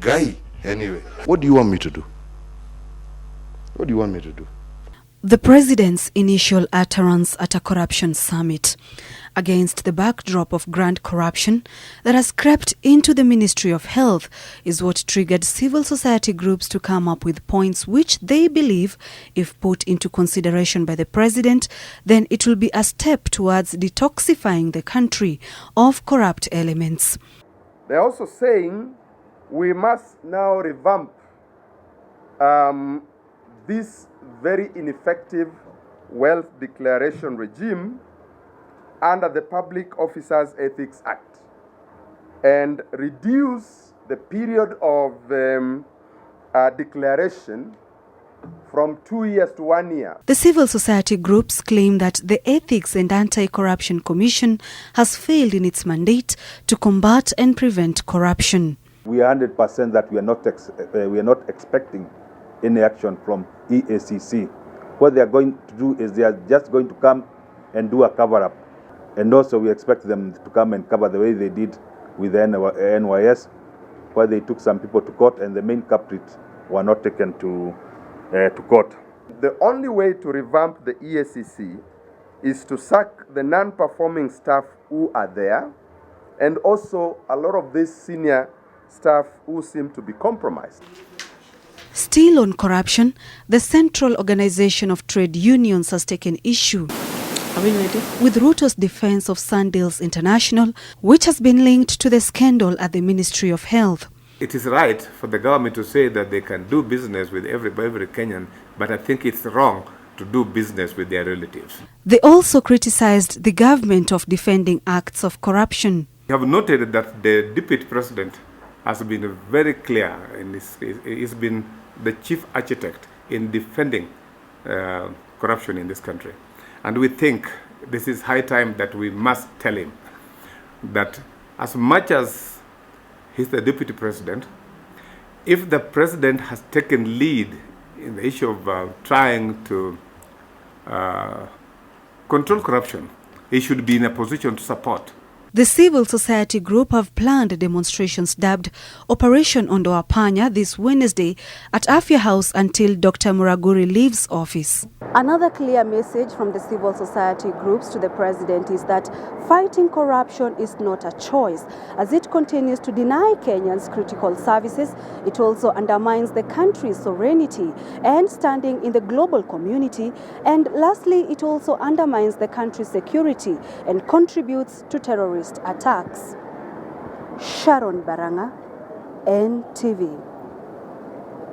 Guy, anyway. What do you want me to do? What do you want me to do? The president's initial utterance at a corruption summit against the backdrop of grand corruption that has crept into the Ministry of Health is what triggered civil society groups to come up with points which they believe, if put into consideration by the president, then it will be a step towards detoxifying the country of corrupt elements. They're also saying we must now revamp this very ineffective wealth declaration regime under the Public Officers Ethics Act and reduce the period of declaration from 2 years to 1 year. The civil society groups claim that the Ethics and Anti-Corruption Commission has failed in its mandate to combat and prevent corruption. We are 100% that we are not expecting any action from EACC. What they are going to do is they are just going to come and do a cover-up. And also we expect them to come and cover the way they did with the NYS, where they took some people to court and the main culprits were not taken to court. The only way to revamp the EACC is to sack the non-performing staff who are there, and also a lot of these senior staff who seem to be compromised. Still on corruption, the Central Organization of Trade Unions has taken issue with Ruto's defense of Sundeals International, which has been linked to the scandal at the Ministry of Health. It is right for the government to say that they can do business with every Kenyan, but I think it's wrong to do business with their relatives. They also criticized the government of defending acts of corruption. We have noted that the deputy president has been very clear, and he's been the chief architect in defending corruption in this country. And we think this is high time that we must tell him that as much as he's the deputy president, if the president has taken lead in the issue of trying to control corruption, he should be in a position to support. The civil society group have planned demonstrations dubbed Operation Ondoa Panya this Wednesday at Afya House until Dr. Muraguri leaves office. Another clear message from the civil society groups to the president is that fighting corruption is not a choice. As it continues to deny Kenyans critical services, it also undermines the country's sovereignty and standing in the global community. And lastly, it also undermines the country's security and contributes to terrorist attacks. Sharon Baranga, NTV.